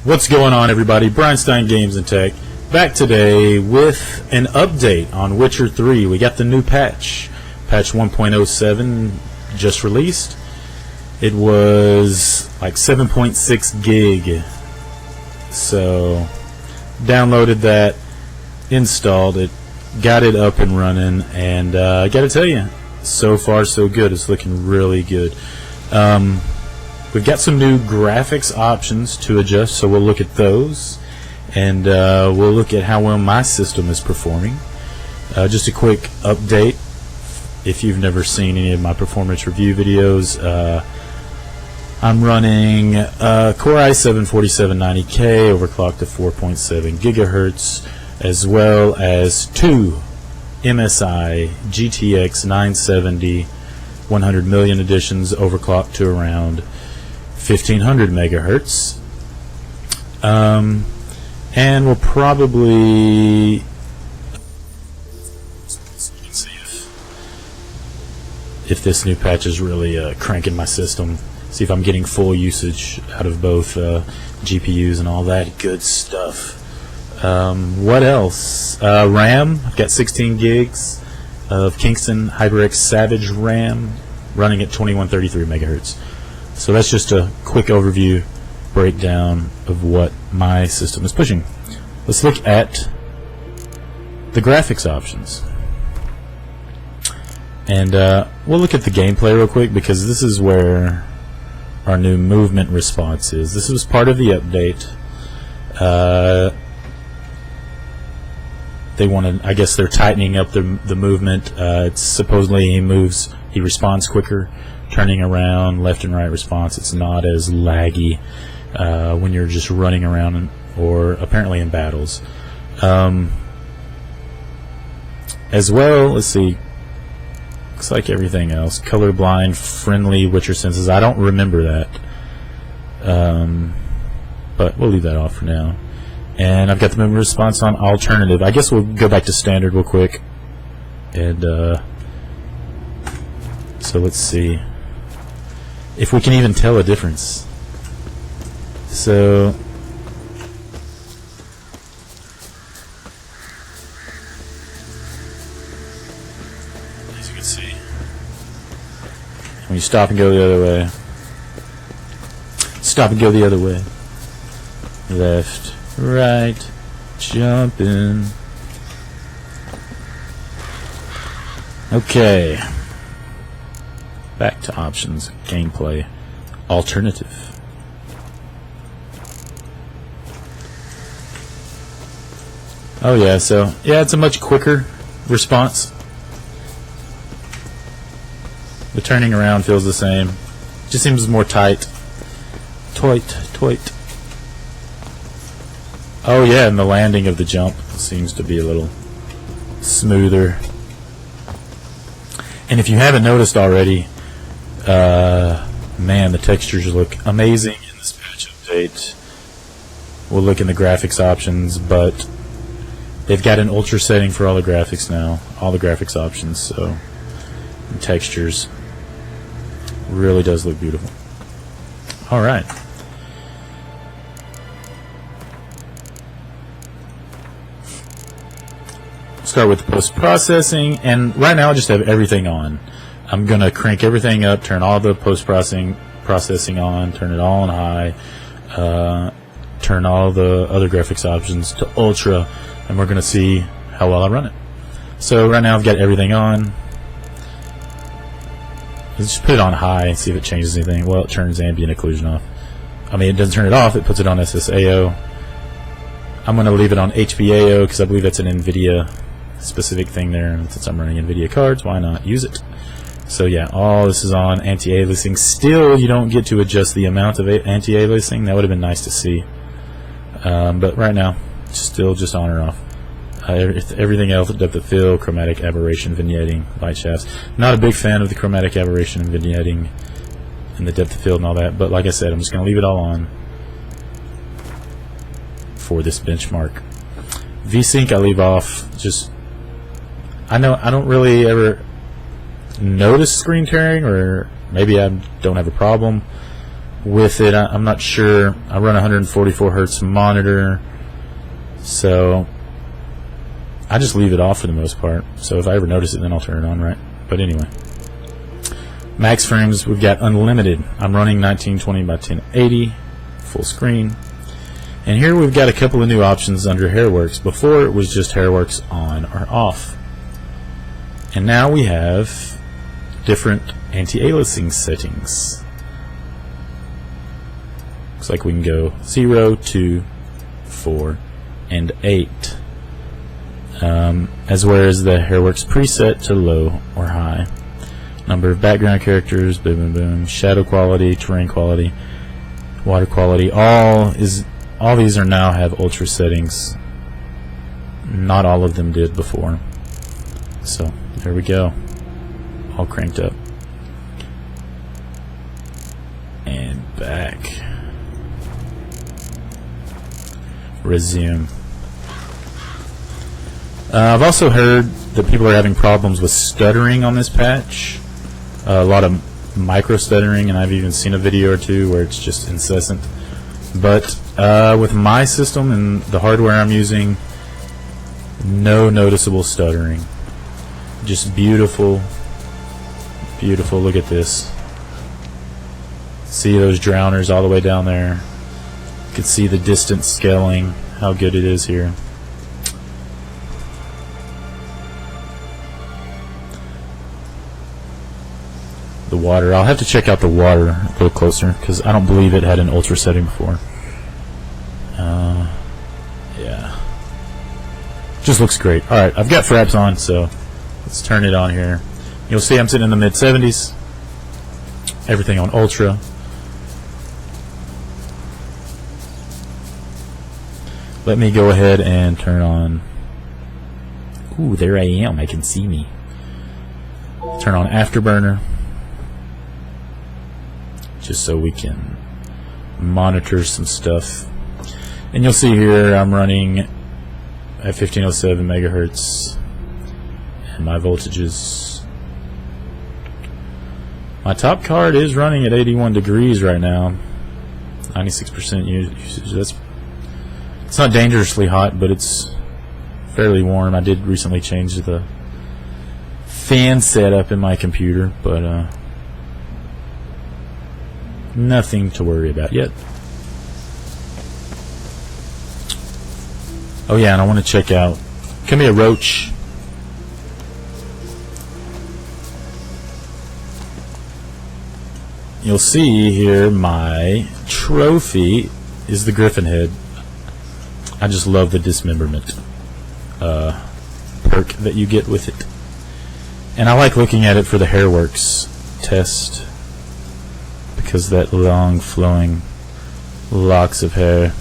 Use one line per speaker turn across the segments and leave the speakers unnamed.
What's going on, everybody? Breinstein Games and Tech back today with an update on Witcher 3. We got the new patch 1.07 just released. It was like 7.6 gig, so downloaded that, installed it, got it up and running, and I gotta tell you, so far so good. It's looking really good. We've got some new graphics options to adjust, so we'll look at those, and we'll look at how well my system is performing. Just a quick update, if you've never seen any of my performance review videos, I'm running Core i7-4790K overclocked to 4.7 gigahertz, as well as two MSI GTX 970 100 million editions overclocked to around 1500 megahertz, and we'll probably see if this new patch is really cranking my system. See if I'm getting full usage out of both GPUs and all that good stuff. What else? RAM. I've got 16 gigs of Kingston HyperX Savage RAM running at 2133 megahertz. So that's just a quick overview breakdown of what my system is pushing. Let's look at the graphics options. And we'll look at the gameplay real quick, because this is where our new movement response is. This was part of the update. They wanted, I guess they're tightening up the movement. It's supposedly he responds quicker, turning around, left and right response. It's not as laggy when you're just running around or apparently in battles. As well, let's see, looks like everything else. Colorblind friendly Witcher senses. I don't remember that, but we'll leave that off for now. And I've got the movement response on alternative. I guess we'll go back to standard real quick. And so let's see if we can even tell a difference. So as you can see, when you stop and go the other way, stop and go the other way, left, right, jumping. Okay, back to options, gameplay, alternative. Oh yeah, so yeah, it's a much quicker response. The turning around feels the same, just seems more tight. Toit. Oh yeah, and the landing of the jump seems to be a little smoother. And if you haven't noticed already, man, the textures look amazing in this patch update. We'll look in the graphics options, but they've got an ultra setting for all the graphics now, all the graphics options, so the textures really does look beautiful. Alright. Start with post-processing, and right now I just have everything on. I'm gonna crank everything up, turn all the post-processing on, turn it all on high, turn all the other graphics options to ultra, and we're gonna see how well I run it. So right now I've got everything on. Let's just put it on high and see if it changes anything. Well, it turns ambient occlusion off. I mean, it doesn't turn it off, it puts it on SSAO. I'm gonna leave it on HBAO because I believe that's an NVIDIA specific thing there, and since I'm running NVIDIA cards, why not use it? So yeah, all this is on anti-aliasing. Still, you don't get to adjust the amount of anti-aliasing. That would have been nice to see, but right now, still just on or off. Everything else, depth of field, chromatic aberration, vignetting, light shafts. Not a big fan of the chromatic aberration and vignetting and the depth of field and all that, but like I said, I'm just going to leave it all on for this benchmark. VSync I leave off. Just, I don't really ever notice screen tearing, or maybe I don't have a problem. with it. I'm not sure. I run 144 hertz monitor, so I just leave it off for the most part. So if I ever notice it, then I'll turn it on, right? But anyway, max frames, we've got unlimited. I'm running 1920 by 1080 full screen, and here we've got a couple of new options under HyperX. Before it was just HyperX on or off, and now we have different anti-aliasing settings. Looks like we can go 0, 2, 4, and 8, as well as the HyperX preset to low or high. Number of background characters, boom, boom, boom, shadow quality, terrain quality, water quality. All these are now have ultra settings. Not all of them did before. So there we go, all cranked up and back. Resume. I've also heard that people are having problems with stuttering on this patch. A lot of micro stuttering, and I've even seen a video or two where it's just incessant. But with my system and the hardware I'm using, no noticeable stuttering. Just beautiful, beautiful. Look at this. See those drowners all the way down there. You can see the distance scaling, how good it is here. The water, I'll have to check out the water a little closer because I don't believe it had an ultra setting before. Yeah, just looks great. Alright, I've got fraps on, so let's turn it on here. You'll see I'm sitting in the mid 70s, everything on ultra. Let me go ahead and turn on. Ooh, there I am, I can see me. Turn on Afterburner, just so we can monitor some stuff. And you'll see here I'm running at 1507 megahertz, and my voltages. My top card is running at 81 degrees right now, 96% usage. It's not dangerously hot, but it's fairly warm. I did recently change the fan setup in my computer, but nothing to worry about yet. Oh yeah, and I want to check out, come here Roach. You'll see here my trophy is the Griffin head. I just love the dismemberment perk that you get with it, and I like looking at it for the HyperX test because that long flowing locks of hair.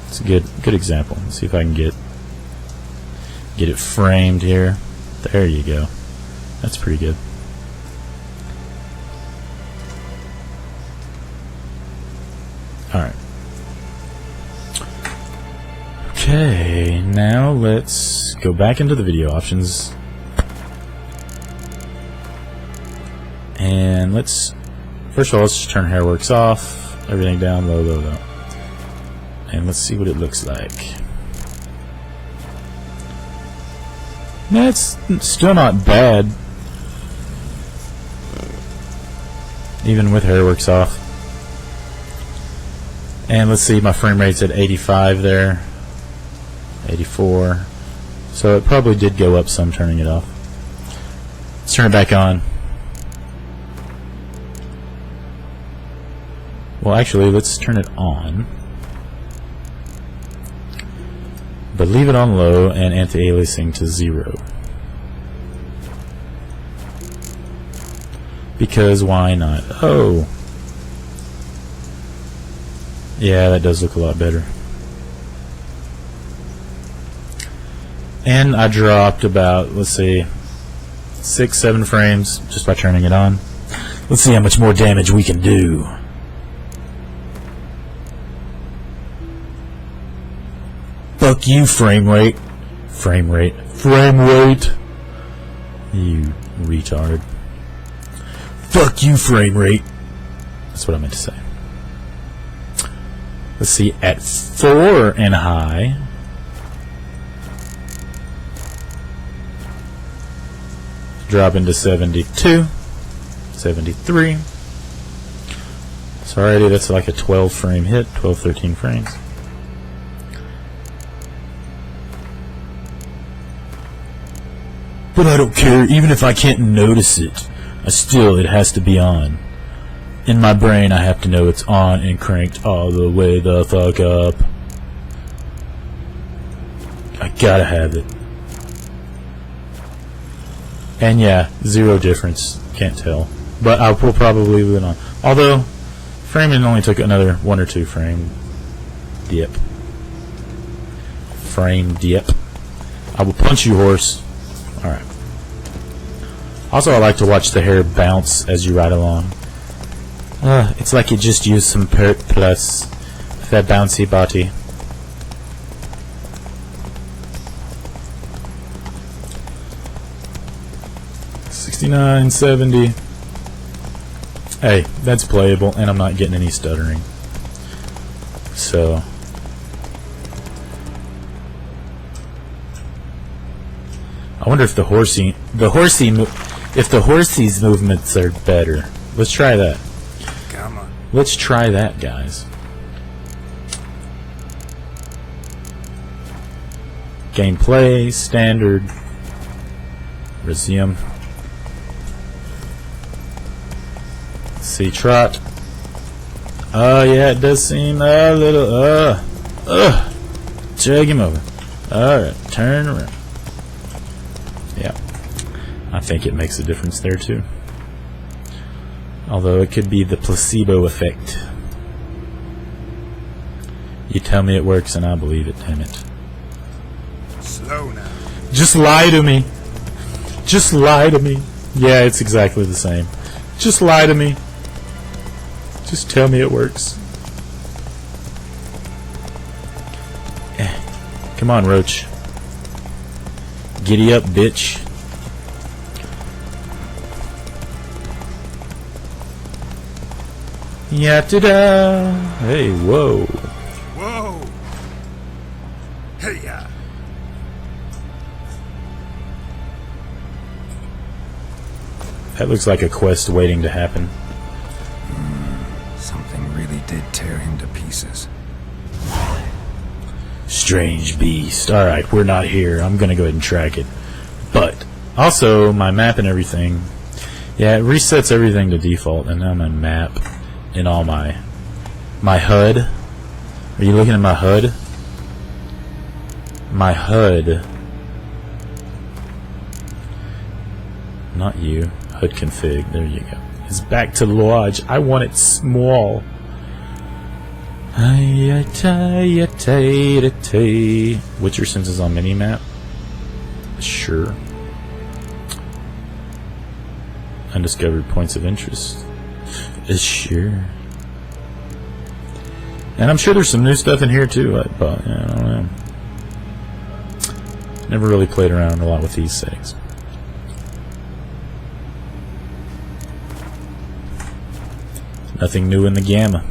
It's a good example. Let's see if I can get it framed here. There you go. That's pretty good. Alright. Okay, now let's go back into the video options. And let's, first of all, let's just turn HyperX off, everything down, low, low, low. And let's see what it looks like. That's still not bad, even with HyperX off. And let's see, my frame rate's at 85 there, 84. So it probably did go up some turning it off. Let's turn it back on. Well, actually, let's turn it on, but leave it on low and anti-aliasing to 0. Because why not? Oh, yeah, that does look a lot better. And I dropped about, let's see, 6-7 frames just by turning it on. Let's see how much more damage we can do. Fuck you, frame rate. Frame rate. You retard. Fuck you, frame rate. That's what I meant to say. Let's see, at 4 and high. Drop into 72, 73. So already that's like a 12 frame hit, 12, 13 frames. But I don't care, even if I can't notice it. It has to be on. In my brain, I have to know it's on and cranked all the way the fuck up. I gotta have it. And yeah, 0 difference. Can't tell. But I will probably leave it on. Although, framing only took another 1 or 2 frame dip. Frame dip. I will punch you, horse. Alright. Also, I like to watch the hair bounce as you ride along. It's like you just used some Pert Plus. That bouncy body. $69, $70. Hey, that's playable, and I'm not getting any stuttering. So, I wonder if the horsey's movements are better. Let's try that.
Come on.
Let's try that, guys. Gameplay, standard, resume. See trot. Oh yeah, it does seem a little drag him over. Alright, turn around. Yeah. I think it makes a difference there too. Although it could be the placebo effect. You tell me it works and I believe it, damn it.
Slow now.
Just lie to me. Just lie to me. Yeah, it's exactly the same. Just lie to me. Just tell me it works. Come on, Roach. Giddy up, bitch. Yeah, ta-da! Hey, whoa.
Whoa. Hey, yeah.
That looks like a quest waiting to happen.
Something really did tear him to pieces.
Strange beast. Alright, we're not here. I'm gonna go ahead and track it. But, also, my map and everything. Yeah, it resets everything to default, and now my map and all my HUD. Are you looking at my HUD? My HUD. Not you. HUD config. There you go. It's back to large. I want it small. Witcher Sims is on minimap. Sure. Undiscovered points of interest. Sure. And I'm sure there's some new stuff in here too. I don't know. Never really played around a lot with these settings. Nothing new in the gamma.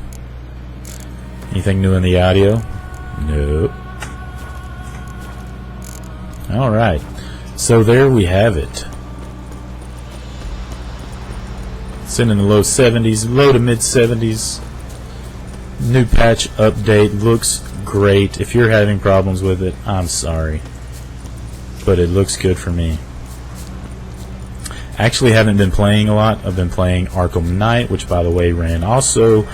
Anything new in the audio? Nope. Alright. So there we have it. Sitting in the low 70s, low to mid 70s. New patch update. Looks great. If you're having problems with it, I'm sorry. But it looks good for me. Actually haven't been playing a lot. I've been playing Arkham Knight, which by the way ran also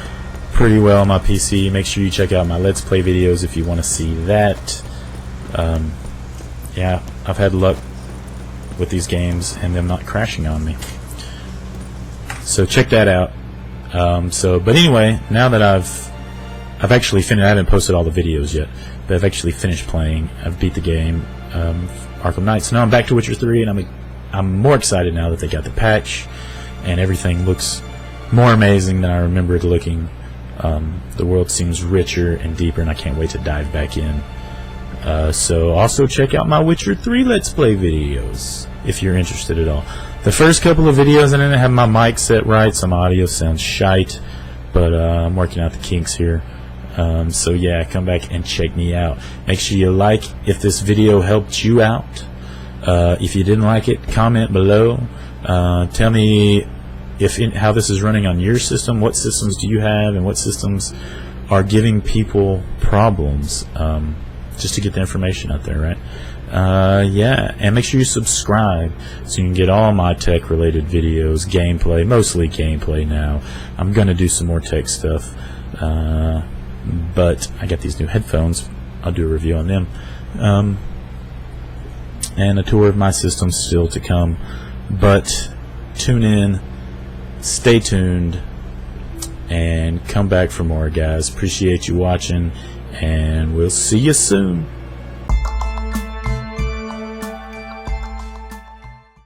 pretty well on my PC. Make sure you check out my Let's Play videos if you want to see that. Yeah, I've had luck with these games and them not crashing on me. So check that out. But anyway, now that I've actually finished, I haven't posted all the videos yet, but I've actually finished playing. I've beat the game, Arkham Knight. So now I'm back to Witcher 3, and I'm more excited now that they got the patch, and everything looks more amazing than I remember it looking. The world seems richer and deeper, and I can't wait to dive back in. So also check out my Witcher 3 Let's Play videos if you're interested at all. The first couple of videos I didn't have my mic set right, some audio sounds shite, but I'm working out the kinks here. So yeah, come back and check me out. Make sure you like if this video helped you out. If you didn't like it, comment below. Tell me how this is running on your system. What systems do you have, and what systems are giving people problems? Just to get the information out there, right? Yeah, and make sure you subscribe so you can get all my tech related videos, gameplay, mostly gameplay now. I'm gonna do some more tech stuff, but I got these new headphones. I'll do a review on them, and a tour of my system still to come. But tune in, stay tuned, and come back for more, guys. Appreciate you watching, and we'll see you soon.